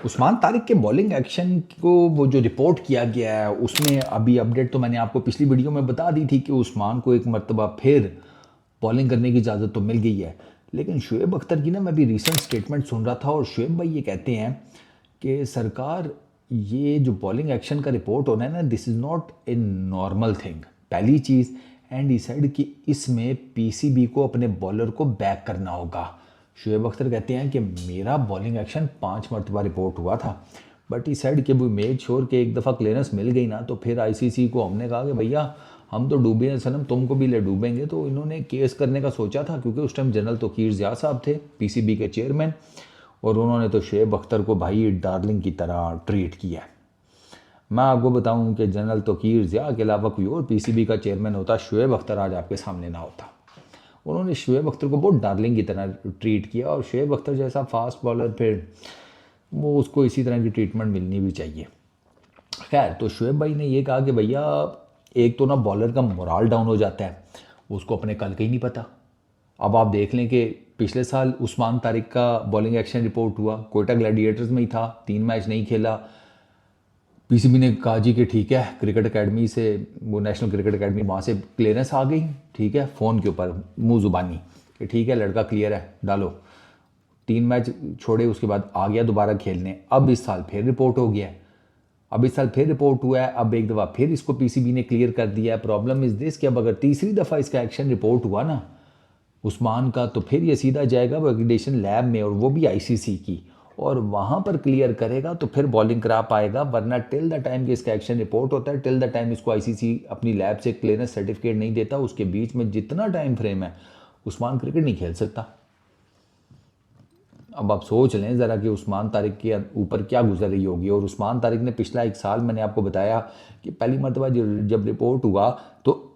उस्मान तारिक के bowling action को वो जो रिपोर्ट किया गया है उसमें अभी अपडेट तो मैंने आपको पिछली वीडियो में बता दी थी कि उस्मान को एक मर्तबा फिर बॉलिंग करने की इजाज़त तो मिल गई है। लेकिन शुएब अख्तर की ना मैं भी रीसेंट स्टेटमेंट सुन रहा था और शुएब भाई ये कहते हैं कि सरकार ये जो बॉलिंग एक्शन का रिपोर्ट होना है ना, this is not a normal thing, पहली चीज़। एंड डिसाइड कि इसमें पीसीबी को अपने बॉलर को बैक करना होगा। शुएब अख्तर कहते हैं कि मेरा बॉलिंग एक्शन 5 मरतबा रिपोर्ट हुआ था, बट इस साइड के वो मेड श्योर कि एक दफ़ा क्लियरेंस मिल गई ना तो फिर आईसीसी को हमने कहा कि भैया हम तो डूबे हैं सनम, तुमको भी ले डूबेंगे। तो इन्होंने केस करने का सोचा था क्योंकि उस टाइम जनरल तौकीर ज़िया साहब थे पीसीबी के चेयरमैन, और उन्होंने तो शुएब अख्तर को भाई डार्लिंग की तरह ट्रीट किया है। मैं आपको बताऊं कि जनरल तौकीर ज़िया के अलावा कोई और पीसीबी का चेयरमैन होता, शुएब अख्तर आज आपके सामने ना होता। उन्होंने शुएब अख्तर को बहुत डार्लिंग की तरह ट्रीट किया, और शुएब अख्तर जैसा फास्ट बॉलर फिर वो उसको इसी तरह की ट्रीटमेंट मिलनी भी चाहिए। खैर, तो शुएब भाई ने ये कहा कि भैया एक तो ना बॉलर का मोराल डाउन हो जाता है, उसको अपने कल का ही नहीं पता। अब आप देख लें कि पिछले साल उस्मान तारिक का बॉलिंग एक्शन रिपोर्ट हुआ, कोयटा ग्लैडिएटर्स में ही था, 3 मैच नहीं खेला। पीसीबी ने कहा जी कि ठीक है, क्रिकेट एकेडमी से, वो नेशनल क्रिकेट एकेडमी, वहाँ से क्लियरेंस आ गई, ठीक है, फ़ोन के ऊपर मुंह ज़ुबानी कि ठीक है लड़का क्लियर है, डालो। 3 मैच छोड़े, उसके बाद आ गया दोबारा खेलने। अब इस साल फिर रिपोर्ट हो गया है, अब इस साल फिर रिपोर्ट हुआ है, अब एक दफ़ा फिर इसको पीसीबी ने क्लियर कर दिया है। प्रॉब्लम इज़ दिस कि अब अगर तीसरी दफ़ा इसका एक्शन रिपोर्ट हुआ ना उस्मान का, तो फिर ये सीधा जाएगा वैलिडेशन लैब में, और वो भी आईसीसी की, और वहाँ पर क्लियर करेगा तो फिर बॉलिंग करा पाएगा। वरना टिल द टाइम कि इसका एक्शन रिपोर्ट होता है, टिल द टाइम इसको आईसीसी अपनी लैब से क्लियरेंस सर्टिफिकेट नहीं देता, उसके बीच में जितना टाइम फ्रेम है उस्मान क्रिकेट नहीं खेल सकता। अब आप सोच लें ज़रा कि उस्मान तारिक के ऊपर क्या गुजर रही होगी। और उस्मान तारिक ने पिछला 1 साल, मैंने आपको बताया कि पहली मरतबा जब रिपोर्ट हुआ तो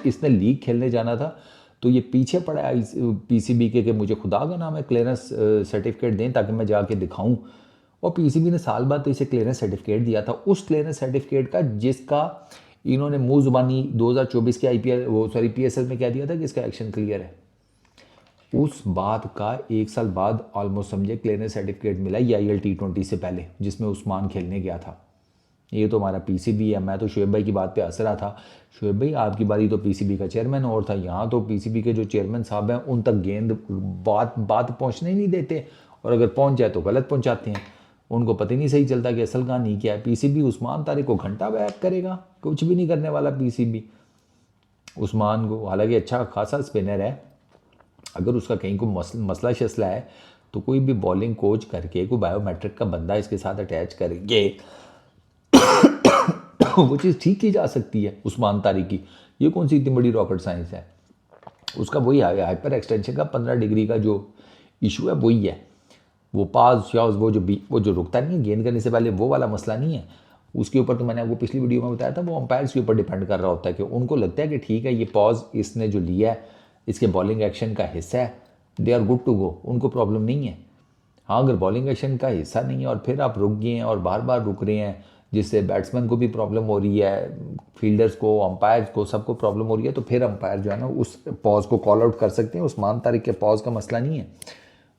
इसने लीग खेलने जाना था, तो ये पीछे पड़ा है पीसीबी के कि मुझे खुदा का नाम है क्लियरेंस सर्टिफिकेट दें ताकि मैं जाके दिखाऊं। और पीसीबी ने साल बाद तो इसे क्लियरेंस सर्टिफिकेट दिया था, उस क्लियरेंस सर्टिफिकेट का जिसका इन्होंने मुंह जुबानी 2024 के आईपीएल, वो सॉरी पीएसएल में कह दिया था कि इसका एक्शन क्लियर है। उस बात का 1 साल बाद ऑलमोस्ट समझे क्लियरेंस सर्टिफिकेट मिला ये आईएल T20 से पहले, जिसमें उस्मान खेलने गया था। ये तो हमारा पीसीबी है। मैं तो शुएब भाई की बात पे हंस रहा था, शुएब भाई आपकी बारी तो पीसीबी का चेयरमैन और था, यहाँ तो पीसीबी के जो चेयरमैन साहब हैं उन तक गेंद बात बात पहुँचने ही नहीं देते, और अगर पहुँच जाए तो गलत पहुँचाते हैं। उनको पता ही नहीं सही चलता कि असल कहानी क्या है। पीसीबी उस्मान तारिक को घंटा बैक करेगा, कुछ भी नहीं करने वाला पीसीबी उस्मान को। हालांकि अच्छा खासा स्पिनर है, अगर उसका कहीं को मसला शसला है तो कोई भी बॉलिंग कोच करके कोई बायोमेट्रिक का बंदा इसके साथ अटैच करके वो चीज़ ठीक की जा सकती है उस्मान तारिक की। ये कौन सी इतनी बड़ी रॉकेट साइंस है। उसका वही हाइपर एक्सटेंशन का 15 डिग्री का जो इशू है वही है। वो पास शॉट्स, वो जो रुकता नहीं है गेंद करने से पहले, वो वाला मसला नहीं है। उसके ऊपर तो मैंने आपको पिछली वीडियो में बताया था, वो अंपायर्स के ऊपर डिपेंड कर रहा होता है कि उनको लगता है कि ठीक है ये पॉज इसने जो लिया है इसके बॉलिंग एक्शन का हिस्सा है, they are good to go, उनको प्रॉब्लम नहीं है। हाँ, अगर बॉलिंग एक्शन का हिस्सा नहीं है और फिर आप रुक गए हैं और बार बार रुक रहे हैं, जिससे बैट्समैन को भी प्रॉब्लम हो रही है, फील्डर्स को, अंपायर्स को, सबको प्रॉब्लम हो रही है, तो फिर अंपायर जो है ना उस पॉज को कॉल आउट कर सकते हैं। उस्मान तारिक के पॉज का मसला नहीं है।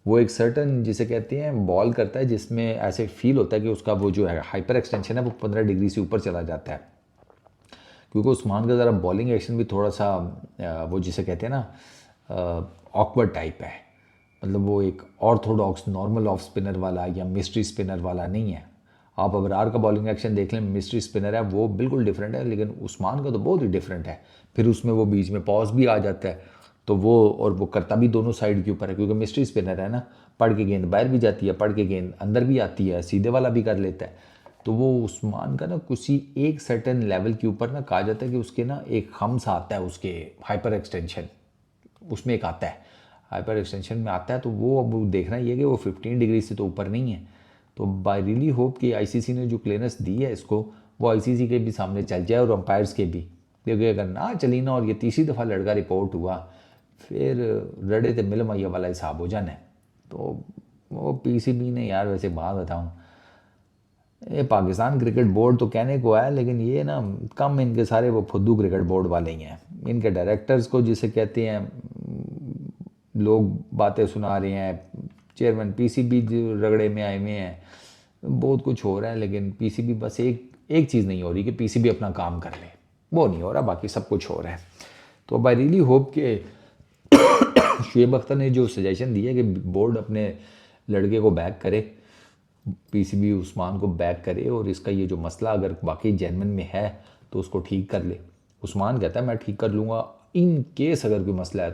वो एक सर्टन जिसे कहते हैं बॉल करता है जिसमें ऐसे फील होता है कि उसका वो जो है हाइपर एक्सटेंशन है वो 15 डिग्री से ऊपर चला जाता है। क्योंकि उस्मान का ज़रा बॉलिंग एक्शन भी थोड़ा सा वो जिसे कहते हैं ना ऑकवर्ड टाइप है। मतलब वो एक ऑर्थोडॉक्स नॉर्मल ऑफ स्पिनर वाला या मिस्ट्री स्पिनर वाला नहीं है। आप अबरार का बॉलिंग एक्शन देख लें, मिस्ट्री स्पिनर है, वो बिल्कुल डिफरेंट है, लेकिन उस्मान का तो बहुत ही डिफरेंट है। फिर उसमें वो बीच में पॉज भी आ जाता है, तो वो और वो करता भी दोनों साइड के ऊपर है, क्योंकि मिस्ट्री स्पिनर है ना, पढ़ के गेंद बाहर भी जाती है, पढ़ के गेंद अंदर भी आती है, सीधे वाला भी कर लेता है। तो वो उस्मान का ना किसी एक सर्टेन लेवल के ऊपर ना कहा जाता है कि उसके ना एक खम्स आता है, उसके हाइपर एक्सटेंशन उसमें एक आता है, हाइपर एक्सटेंशन में आता है। तो वो अब देखना ये है कि वो 15 डिग्री से तो ऊपर नहीं है। तो बाई रियली होप कि आईसीसी ने जो क्लियरेंस दी है इसको, वो आईसीसी के भी सामने चल जाए और अंपायर्स के भी, क्योंकि अगर ना चली ना और ये तीसरी दफ़ा लड़का रिपोर्ट हुआ फिर रड़े थे मिल मैया वाला हिसाब हो जाना है। तो वो पीसीबी ने यार, वैसे बात बताऊँ, ये पाकिस्तान क्रिकेट बोर्ड तो कहने को है, लेकिन ये ना कम इनके सारे वो फुद्दू क्रिकेट बोर्ड वाले ही हैं। इनके डायरेक्टर्स को जिसे कहते हैं लोग बातें सुना रहे हैं, चेयरमैन पीसीबी रगड़े में आए हुए हैं, बहुत कुछ हो रहा है, लेकिन पीसीबी बस एक चीज़ नहीं हो रही कि पीसीबी अपना काम कर ले, वो नहीं हो रहा, बाकी सब कुछ हो रहा है। तो अब आई रियली होप कि शुएब अख्तर ने जो सजेशन दिया कि बोर्ड अपने लड़के को बैक करे, पीसीबी उस्मान को बैक करे, और इसका ये जो मसला अगर वाकई जेनवन में है तो उसको ठीक कर ले। उस्मान कहता है मैं ठीक कर लूँगा इन केस अगर कोई मसला है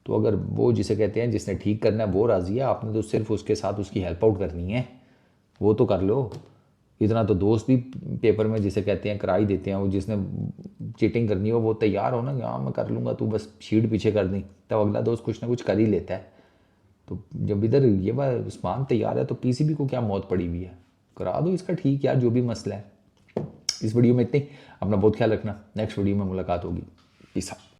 तो अगर वो जिसे कहते हैं जिसने ठीक करना है वो राज़ी है, आपने तो सिर्फ उसके साथ उसकी हेल्प आउट करनी है, वो तो कर लो। इतना तो दोस्त भी पेपर में जिसे कहते हैं करा ही देते हैं, वो जिसने चीटिंग करनी हो वो तैयार हो ना कि हाँ मैं कर लूँगा, तू बस शीट पीछे कर दी, तब अगला दोस्त कुछ ना कुछ कर ही लेता है। तो जब इधर ये बात उस्मान तैयार है तो पीसीबी को क्या मौत पड़ी हुई है, करा दो इसका ठीक यार, जो भी मसला है। इस वीडियो में इतने ही, अपना बहुत ख्याल रखना, नेक्स्ट वीडियो में मुलाकात होगी। Peace out.